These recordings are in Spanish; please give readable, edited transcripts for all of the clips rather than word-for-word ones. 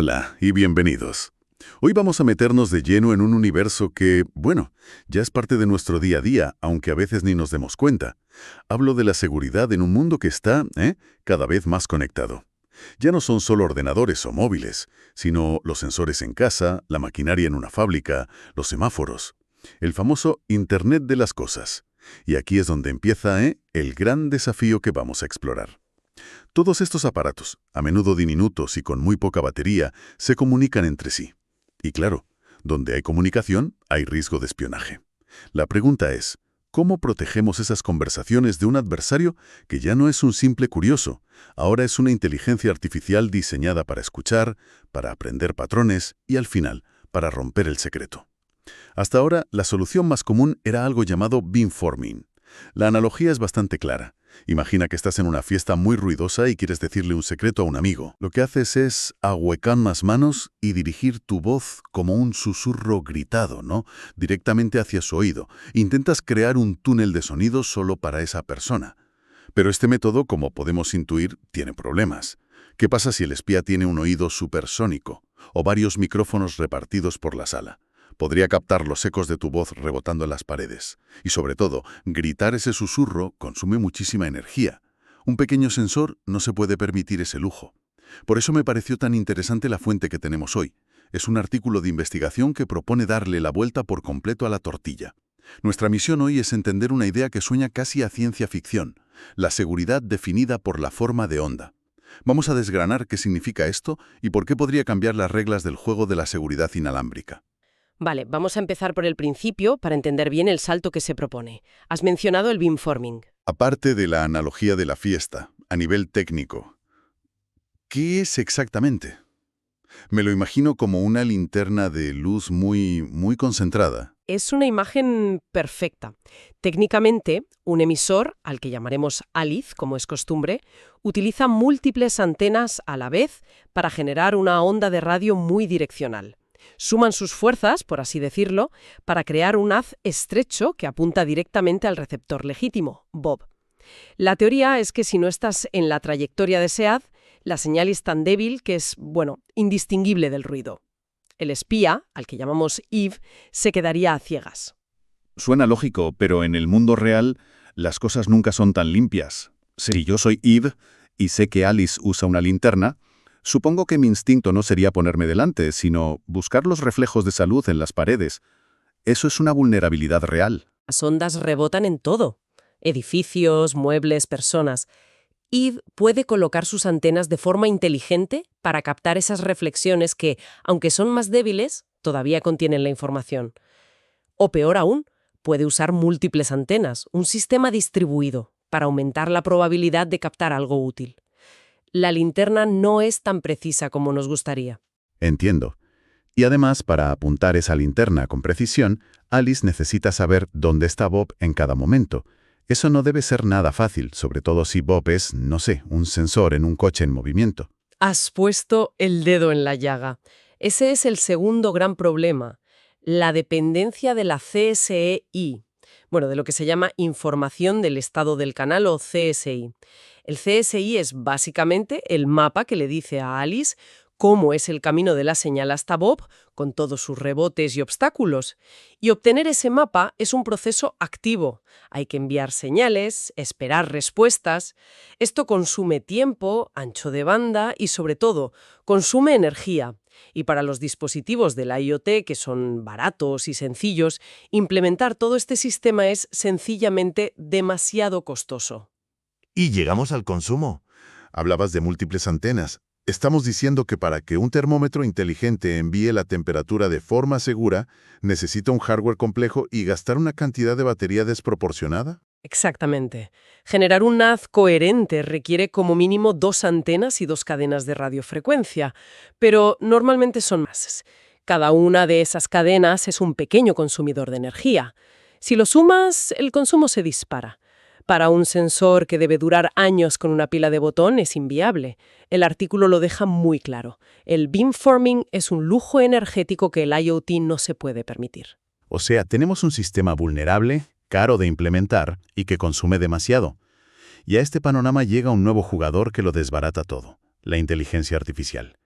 Hola y bienvenidos. Hoy vamos a meternos de lleno en un universo que, bueno, ya es parte de nuestro día a día, aunque a veces ni nos demos cuenta. Hablo de la seguridad en un mundo que está, cada vez más conectado. Ya no son solo ordenadores o móviles, sino los sensores en casa, la maquinaria en una fábrica, los semáforos. El famoso Internet de las cosas. Y aquí es donde empieza, el gran desafío que vamos a explorar. Todos estos aparatos, a menudo diminutos y con muy poca batería, se comunican entre sí. Y claro, donde hay comunicación, hay riesgo de espionaje. La pregunta es, ¿cómo protegemos esas conversaciones de un adversario que ya no es un simple curioso? Ahora es una inteligencia artificial diseñada para escuchar, para aprender patrones y, al final, para romper el secreto. Hasta ahora, la solución más común era algo llamado beamforming. La analogía es bastante clara. Imagina que estás en una fiesta muy ruidosa y quieres decirle un secreto a un amigo. Lo que haces es ahuecar las manos y dirigir tu voz como un susurro gritado, ¿no? Directamente hacia su oído. Intentas crear un túnel de sonido solo para esa persona. Pero este método, como podemos intuir, tiene problemas. ¿Qué pasa si el espía tiene un oído supersónico o varios micrófonos repartidos por la sala? Podría captar los ecos de tu voz rebotando en las paredes. Y sobre todo, gritar ese susurro consume muchísima energía. Un pequeño sensor no se puede permitir ese lujo. Por eso me pareció tan interesante la fuente que tenemos hoy. Es un artículo de investigación que propone darle la vuelta por completo a la tortilla. Nuestra misión hoy es entender una idea que sueña casi a ciencia ficción, la seguridad definida por la forma de onda. Vamos a desgranar qué significa esto y por qué podría cambiar las reglas del juego de la seguridad inalámbrica. Vale, vamos a empezar por el principio para entender bien el salto que se propone. Has mencionado el beamforming. Aparte de la analogía de la fiesta, a nivel técnico, ¿qué es exactamente? Me lo imagino como una linterna de luz muy concentrada. Es una imagen perfecta. Técnicamente, un emisor, al que llamaremos ALIZ, como es costumbre, utiliza múltiples antenas a la vez para generar una onda de radio muy direccional. Suman sus fuerzas, por así decirlo, para crear un haz estrecho que apunta directamente al receptor legítimo, Bob. La teoría es que si no estás en la trayectoria de ese haz, la señal es tan débil que es, indistinguible del ruido. El espía, al que llamamos Eve, se quedaría a ciegas. Suena lógico, pero en el mundo real las cosas nunca son tan limpias. Si yo soy Eve y sé que Alice usa una linterna, supongo que mi instinto no sería ponerme delante, sino buscar los reflejos de salud en las paredes. Eso es una vulnerabilidad real. Las ondas rebotan en todo. Edificios, muebles, personas. Eve puede colocar sus antenas de forma inteligente para captar esas reflexiones que, aunque son más débiles, todavía contienen la información. O peor aún, puede usar múltiples antenas, un sistema distribuido, para aumentar la probabilidad de captar algo útil. La linterna no es tan precisa como nos gustaría. Entiendo. Y además, para apuntar esa linterna con precisión, Alice necesita saber dónde está Bob en cada momento. Eso no debe ser nada fácil, sobre todo si Bob es, un sensor en un coche en movimiento. Has puesto el dedo en la llaga. Ese es el segundo gran problema, la dependencia de la CSI. De lo que se llama Información del Estado del Canal o CSI. El CSI es básicamente el mapa que le dice a Alice cómo es el camino de la señal hasta Bob, con todos sus rebotes y obstáculos. Y obtener ese mapa es un proceso activo. Hay que enviar señales, esperar respuestas. Esto consume tiempo, ancho de banda y, sobre todo, consume energía. Y para los dispositivos de la IoT, que son baratos y sencillos, implementar todo este sistema es sencillamente demasiado costoso. Y llegamos al consumo. Hablabas de múltiples antenas. Estamos diciendo que para que un termómetro inteligente envíe la temperatura de forma segura, necesita un hardware complejo y gastar una cantidad de batería desproporcionada. Exactamente. Generar un haz coherente requiere como mínimo 2 antenas y 2 cadenas de radiofrecuencia, pero normalmente son más. Cada una de esas cadenas es un pequeño consumidor de energía. Si lo sumas, el consumo se dispara. Para un sensor que debe durar años con una pila de botón es inviable. El artículo lo deja muy claro. El beamforming es un lujo energético que el IoT no se puede permitir. O sea, tenemos un sistema vulnerable, caro de implementar y que consume demasiado. Y a este panorama llega un nuevo jugador que lo desbarata todo, la inteligencia artificial.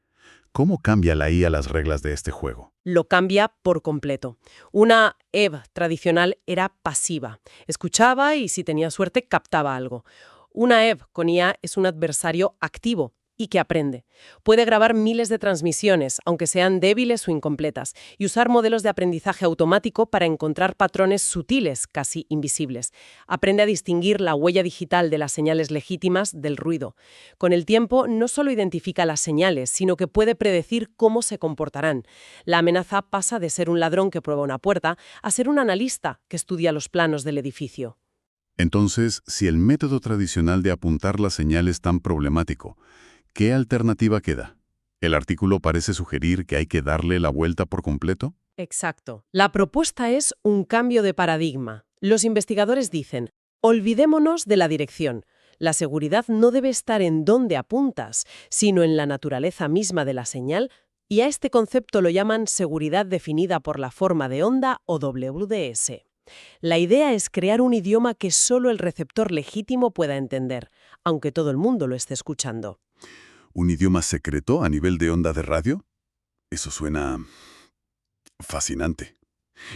¿Cómo cambia la IA las reglas de este juego? Lo cambia por completo. Una EV tradicional era pasiva. Escuchaba y, si tenía suerte, captaba algo. Una EV con IA es un adversario activo y que aprende. Puede grabar miles de transmisiones, aunque sean débiles o incompletas, y usar modelos de aprendizaje automático para encontrar patrones sutiles, casi invisibles. Aprende a distinguir la huella digital de las señales legítimas del ruido. Con el tiempo, no solo identifica las señales, sino que puede predecir cómo se comportarán. La amenaza pasa de ser un ladrón que prueba una puerta a ser un analista que estudia los planos del edificio. Entonces, si el método tradicional de apuntar la señal es tan problemático, ¿qué alternativa queda? ¿El artículo parece sugerir que hay que darle la vuelta por completo? Exacto. La propuesta es un cambio de paradigma. Los investigadores dicen, olvidémonos de la dirección. La seguridad no debe estar en dónde apuntas, sino en la naturaleza misma de la señal, y a este concepto lo llaman seguridad definida por la forma de onda o WDS. La idea es crear un idioma que solo el receptor legítimo pueda entender, aunque todo el mundo lo esté escuchando. ¿Un idioma secreto a nivel de onda de radio? Eso suena fascinante.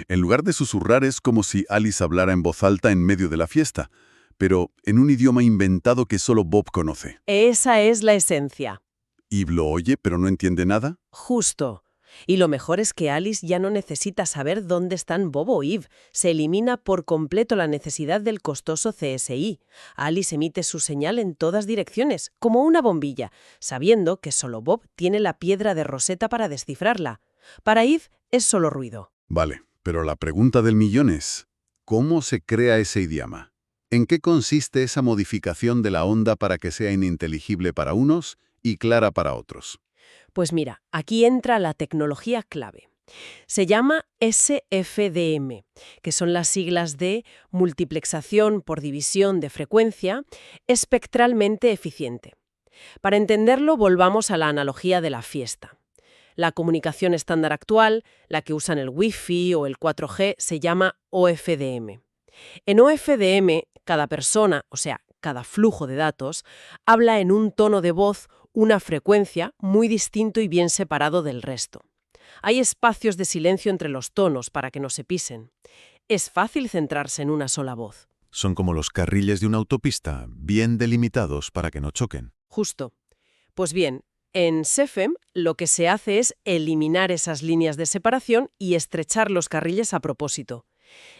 En lugar de susurrar es como si Alice hablara en voz alta en medio de la fiesta, pero en un idioma inventado que solo Bob conoce. Esa es la esencia. ¿Eve lo oye pero no entiende nada? Justo. Y lo mejor es que Alice ya no necesita saber dónde están Bob o Eve. Se elimina por completo la necesidad del costoso CSI. Alice emite su señal en todas direcciones, como una bombilla, sabiendo que solo Bob tiene la piedra de Rosetta para descifrarla. Para Eve es solo ruido. Vale, pero la pregunta del millón es, ¿cómo se crea ese idioma? ¿En qué consiste esa modificación de la onda para que sea ininteligible para unos y clara para otros? Pues mira, aquí entra la tecnología clave. Se llama SFDM, que son las siglas de multiplexación por división de frecuencia espectralmente eficiente. Para entenderlo, volvamos a la analogía de la fiesta. La comunicación estándar actual, la que usan el Wi-Fi o el 4G, se llama OFDM. En OFDM, cada persona, o sea, cada flujo de datos, habla en un tono de voz, una frecuencia, muy distinto y bien separado del resto. Hay espacios de silencio entre los tonos para que no se pisen. Es fácil centrarse en una sola voz. Son como los carriles de una autopista, bien delimitados para que no choquen. Justo. Pues bien, en SFM lo que se hace es eliminar esas líneas de separación y estrechar los carriles a propósito.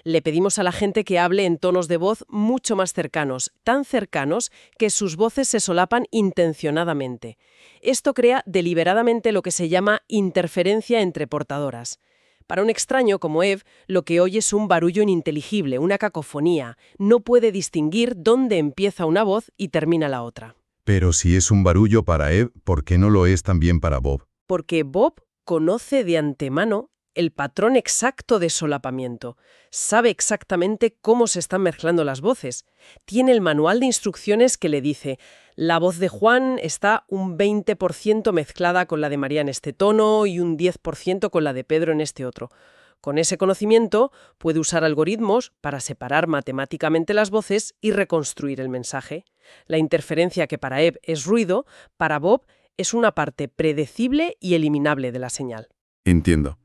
Le pedimos a la gente que hable en tonos de voz mucho más cercanos, tan cercanos que sus voces se solapan intencionadamente. Esto crea deliberadamente lo que se llama interferencia entre portadoras. Para un extraño como Eve, lo que oye es un barullo ininteligible, una cacofonía. No puede distinguir dónde empieza una voz y termina la otra. Pero si es un barullo para Eve, ¿por qué no lo es también para Bob? Porque Bob conoce de antemano el patrón exacto de solapamiento. Sabe exactamente cómo se están mezclando las voces. Tiene el manual de instrucciones que le dice: la voz de Juan está un 20% mezclada con la de María en este tono y un 10% con la de Pedro en este otro. Con ese conocimiento puede usar algoritmos para separar matemáticamente las voces y reconstruir el mensaje. La interferencia que para Eve es ruido, para Bob es una parte predecible y eliminable de la señal. Entiendo.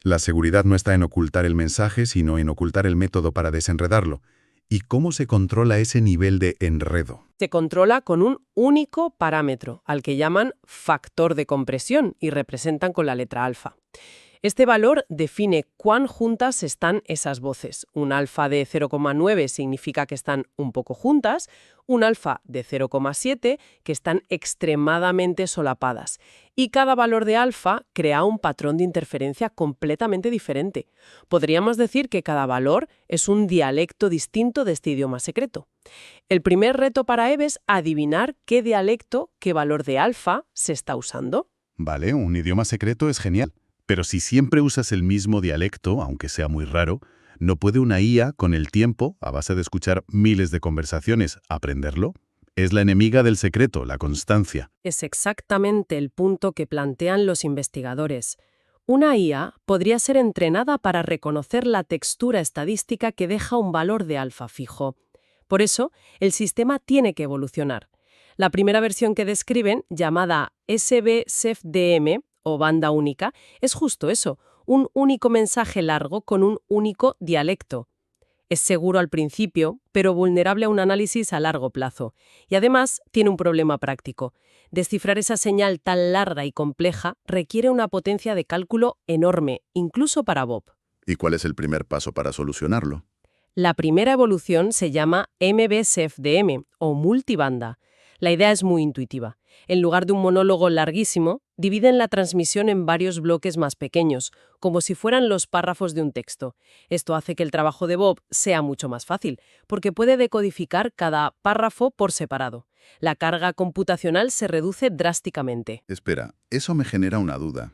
La seguridad no está en ocultar el mensaje, sino en ocultar el método para desenredarlo. ¿Y cómo se controla ese nivel de enredo? Se controla con un único parámetro, al que llaman factor de compresión y representan con la letra alfa. Este valor define cuán juntas están esas voces. Un alfa de 0,9 significa que están un poco juntas, un alfa de 0,7 que están extremadamente solapadas. Y cada valor de alfa crea un patrón de interferencia completamente diferente. Podríamos decir que cada valor es un dialecto distinto de este idioma secreto. El primer reto para Eve es adivinar qué dialecto, qué valor de alfa se está usando. Vale, un idioma secreto es genial. Pero si siempre usas el mismo dialecto, aunque sea muy raro, ¿no puede una IA, con el tiempo, a base de escuchar miles de conversaciones, aprenderlo? Es la enemiga del secreto, la constancia. Es exactamente el punto que plantean los investigadores. Una IA podría ser entrenada para reconocer la textura estadística que deja un valor de alfa fijo. Por eso, el sistema tiene que evolucionar. La primera versión que describen, llamada SB-SEF-DM, o banda única, es justo eso, un único mensaje largo con un único dialecto. Es seguro al principio, pero vulnerable a un análisis a largo plazo. Y además tiene un problema práctico. Descifrar esa señal tan larga y compleja requiere una potencia de cálculo enorme, incluso para Bob. ¿Y cuál es el primer paso para solucionarlo? La primera evolución se llama MB-SEF-DM, o multibanda. La idea es muy intuitiva. En lugar de un monólogo larguísimo, dividen la transmisión en varios bloques más pequeños, como si fueran los párrafos de un texto. Esto hace que el trabajo de Bob sea mucho más fácil, porque puede decodificar cada párrafo por separado. La carga computacional se reduce drásticamente. Espera, eso me genera una duda.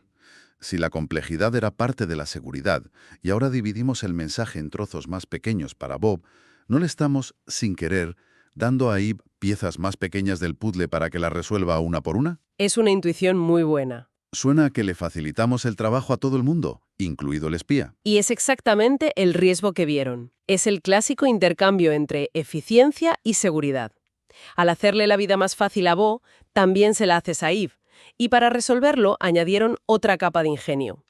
Si la complejidad era parte de la seguridad y ahora dividimos el mensaje en trozos más pequeños para Bob, ¿no le estamos, sin querer, dando a Eve piezas más pequeñas del puzzle para que las resuelva una por una? Es una intuición muy buena. Suena a que le facilitamos el trabajo a todo el mundo, incluido el espía. Y es exactamente el riesgo que vieron. Es el clásico intercambio entre eficiencia y seguridad. Al hacerle la vida más fácil a Bo, también se la haces a Eve. Y para resolverlo añadieron otra capa de ingenio.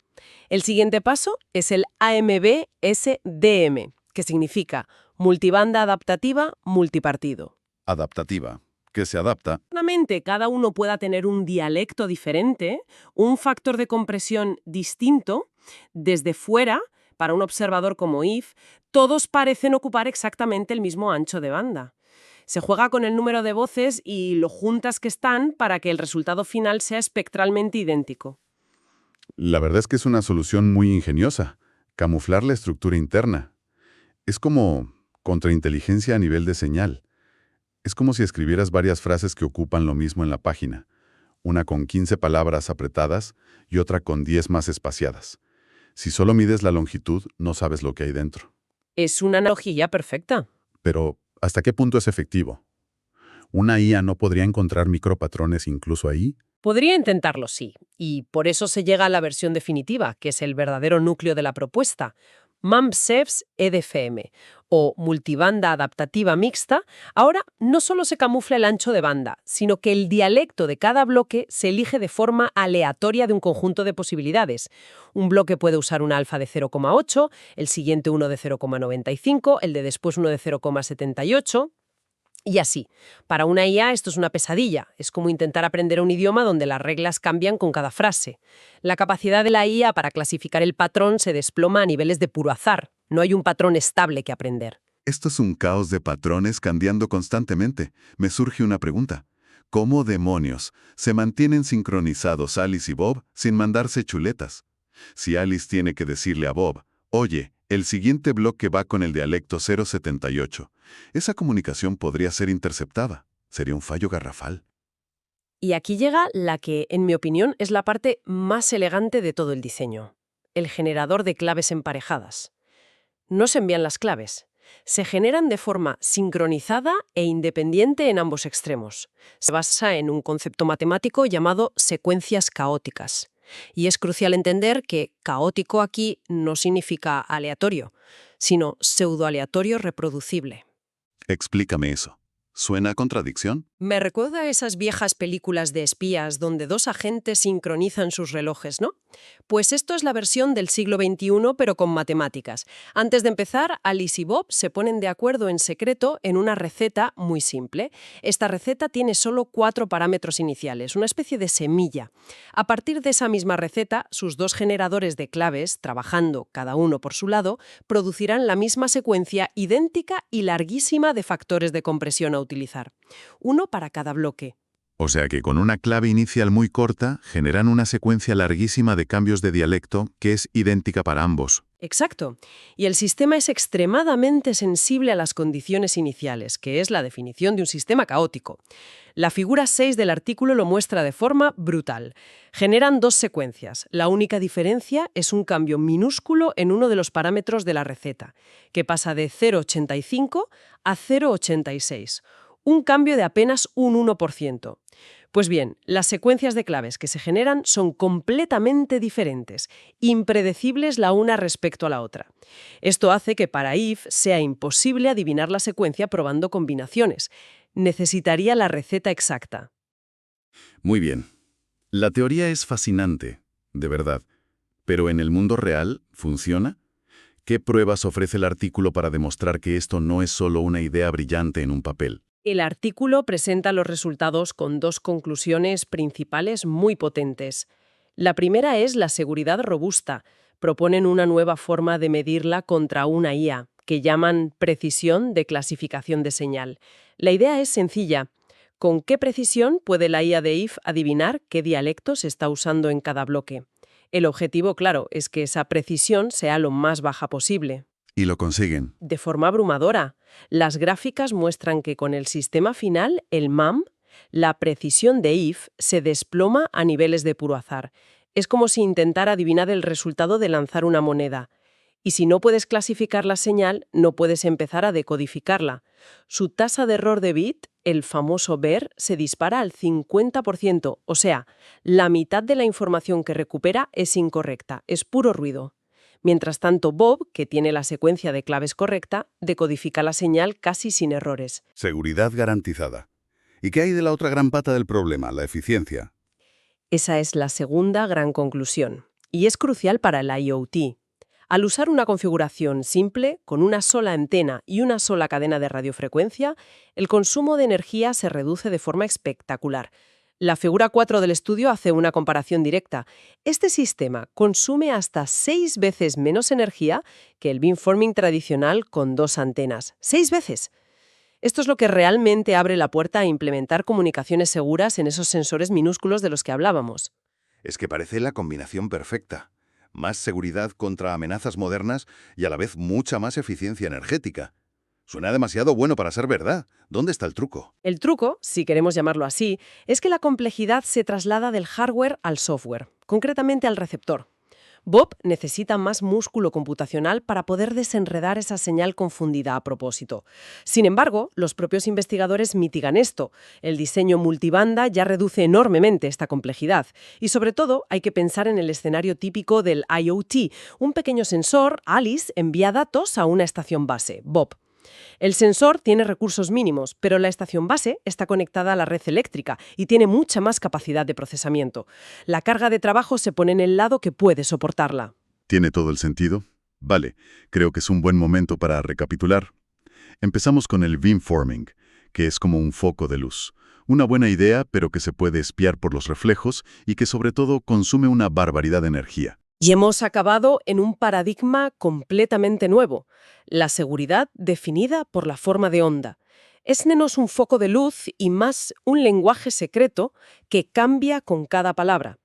El siguiente paso es el AMB-SDM, que significa multibanda adaptativa multipartido. Adaptativa, que se adapta. Claramente, cada uno pueda tener un dialecto diferente, un factor de compresión distinto, desde fuera, para un observador como Eve, todos parecen ocupar exactamente el mismo ancho de banda. Se juega con el número de voces y lo juntas que están para que el resultado final sea espectralmente idéntico. La verdad es que es una solución muy ingeniosa, camuflar la estructura interna. Es como contrainteligencia a nivel de señal. Es como si escribieras varias frases que ocupan lo mismo en la página, una con 15 palabras apretadas y otra con 10 más espaciadas. Si solo mides la longitud, no sabes lo que hay dentro. Es una analogía perfecta. Pero, ¿hasta qué punto es efectivo? ¿Una IA no podría encontrar micropatrones incluso ahí? Podría intentarlo, sí, y por eso se llega a la versión definitiva, que es el verdadero núcleo de la propuesta. MAMSEFS-EDFM, o multibanda adaptativa mixta, ahora no solo se camufla el ancho de banda, sino que el dialecto de cada bloque se elige de forma aleatoria de un conjunto de posibilidades. Un bloque puede usar un alfa de 0,8, el siguiente uno de 0,95, el de después uno de 0,78... Y así. Para una IA esto es una pesadilla. Es como intentar aprender un idioma donde las reglas cambian con cada frase. La capacidad de la IA para clasificar el patrón se desploma a niveles de puro azar. No hay un patrón estable que aprender. Esto es un caos de patrones cambiando constantemente. Me surge una pregunta. ¿Cómo demonios se mantienen sincronizados Alice y Bob sin mandarse chuletas? Si Alice tiene que decirle a Bob, oye, el siguiente bloque va con el dialecto 078, esa comunicación podría ser interceptada. Sería un fallo garrafal. Y aquí llega la que, en mi opinión, es la parte más elegante de todo el diseño. El generador de claves emparejadas. No se envían las claves. Se generan de forma sincronizada e independiente en ambos extremos. Se basa en un concepto matemático llamado secuencias caóticas. Y es crucial entender que caótico aquí no significa aleatorio, sino pseudoaleatorio reproducible. Explícame eso. ¿Suena a contradicción? Me recuerda a esas viejas películas de espías donde dos agentes sincronizan sus relojes, ¿no? Pues esto es la versión del siglo XXI, pero con matemáticas. Antes de empezar, Alice y Bob se ponen de acuerdo en secreto en una receta muy simple. Esta receta tiene solo 4 parámetros iniciales, una especie de semilla. A partir de esa misma receta, sus dos generadores de claves, trabajando cada uno por su lado, producirán la misma secuencia idéntica y larguísima de factores de compresión a utilizar. Uno para cada bloque. O sea que con una clave inicial muy corta, generan una secuencia larguísima de cambios de dialecto que es idéntica para ambos. Exacto. Y el sistema es extremadamente sensible a las condiciones iniciales, que es la definición de un sistema caótico. La figura 6 del artículo lo muestra de forma brutal. Generan 2 secuencias. La única diferencia es un cambio minúsculo en uno de los parámetros de la receta, que pasa de 0,85 a 0,86. Un cambio de apenas un 1%. Pues bien, las secuencias de claves que se generan son completamente diferentes, impredecibles la una respecto a la otra. Esto hace que para Eve sea imposible adivinar la secuencia probando combinaciones. Necesitaría la receta exacta. Muy bien. La teoría es fascinante, de verdad. Pero ¿en el mundo real funciona? ¿Qué pruebas ofrece el artículo para demostrar que esto no es solo una idea brillante en un papel? El artículo presenta los resultados con dos conclusiones principales muy potentes. La primera es la seguridad robusta. Proponen una nueva forma de medirla contra una IA, que llaman precisión de clasificación de señal. La idea es sencilla. ¿Con qué precisión puede la IA de IF adivinar qué dialecto se está usando en cada bloque? El objetivo, claro, es que esa precisión sea lo más baja posible. Y lo consiguen. De forma abrumadora. Las gráficas muestran que con el sistema final, el MAM, la precisión de IF se desploma a niveles de puro azar. Es como si intentara adivinar el resultado de lanzar una moneda. Y si no puedes clasificar la señal, no puedes empezar a decodificarla. Su tasa de error de bit, el famoso BER, se dispara al 50%, o sea, la mitad de la información que recupera es incorrecta, es puro ruido. Mientras tanto, Bob, que tiene la secuencia de claves correcta, decodifica la señal casi sin errores. Seguridad garantizada. ¿Y qué hay de la otra gran pata del problema, la eficiencia? Esa es la segunda gran conclusión. Y es crucial para el IoT. Al usar una configuración simple, con una sola antena y una sola cadena de radiofrecuencia, el consumo de energía se reduce de forma espectacular. La figura 4 del estudio hace una comparación directa. Este sistema consume hasta 6 veces menos energía que el beamforming tradicional con 2 antenas. ¡6 veces! Esto es lo que realmente abre la puerta a implementar comunicaciones seguras en esos sensores minúsculos de los que hablábamos. Es que parece la combinación perfecta. Más seguridad contra amenazas modernas y a la vez mucha más eficiencia energética. Suena demasiado bueno para ser verdad. ¿Dónde está el truco? El truco, si queremos llamarlo así, es que la complejidad se traslada del hardware al software, concretamente al receptor. Bob necesita más músculo computacional para poder desenredar esa señal confundida a propósito. Sin embargo, los propios investigadores mitigan esto. El diseño multibanda ya reduce enormemente esta complejidad. Y sobre todo, hay que pensar en el escenario típico del IoT. Un pequeño sensor, Alice, envía datos a una estación base, Bob. El sensor tiene recursos mínimos, pero la estación base está conectada a la red eléctrica y tiene mucha más capacidad de procesamiento. La carga de trabajo se pone en el lado que puede soportarla. ¿Tiene todo el sentido? Vale, creo que es un buen momento para recapitular. Empezamos con el beamforming, que es como un foco de luz. Una buena idea, pero que se puede espiar por los reflejos y que sobre todo consume una barbaridad de energía. Y hemos acabado en un paradigma completamente nuevo, la seguridad definida por la forma de onda. Es menos un foco de luz y más un lenguaje secreto que cambia con cada palabra.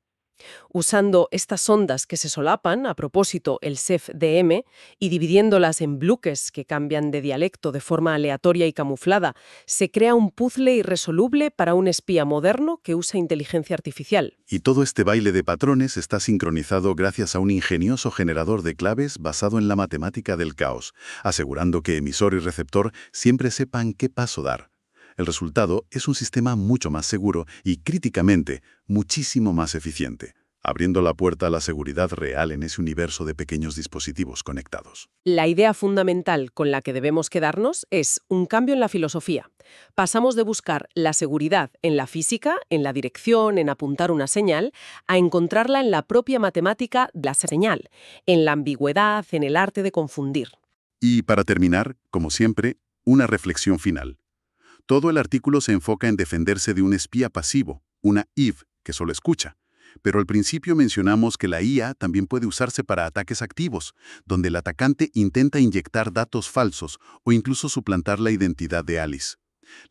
Usando estas ondas que se solapan, a propósito el CEF-DM, y dividiéndolas en bloques que cambian de dialecto de forma aleatoria y camuflada, se crea un puzzle irresoluble para un espía moderno que usa inteligencia artificial. Y todo este baile de patrones está sincronizado gracias a un ingenioso generador de claves basado en la matemática del caos, asegurando que emisor y receptor siempre sepan qué paso dar. El resultado es un sistema mucho más seguro y, críticamente, muchísimo más eficiente, abriendo la puerta a la seguridad real en ese universo de pequeños dispositivos conectados. La idea fundamental con la que debemos quedarnos es un cambio en la filosofía. Pasamos de buscar la seguridad en la física, en la dirección, en apuntar una señal, a encontrarla en la propia matemática de la señal, en la ambigüedad, en el arte de confundir. Y para terminar, como siempre, una reflexión final. Todo el artículo se enfoca en defenderse de un espía pasivo, una IVE, que solo escucha. Pero al principio mencionamos que la IA también puede usarse para ataques activos, donde el atacante intenta inyectar datos falsos o incluso suplantar la identidad de Alice.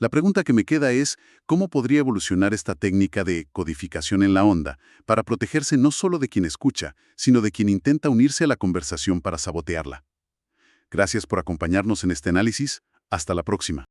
La pregunta que me queda es, ¿cómo podría evolucionar esta técnica de codificación en la onda para protegerse no solo de quien escucha, sino de quien intenta unirse a la conversación para sabotearla? Gracias por acompañarnos en este análisis. Hasta la próxima.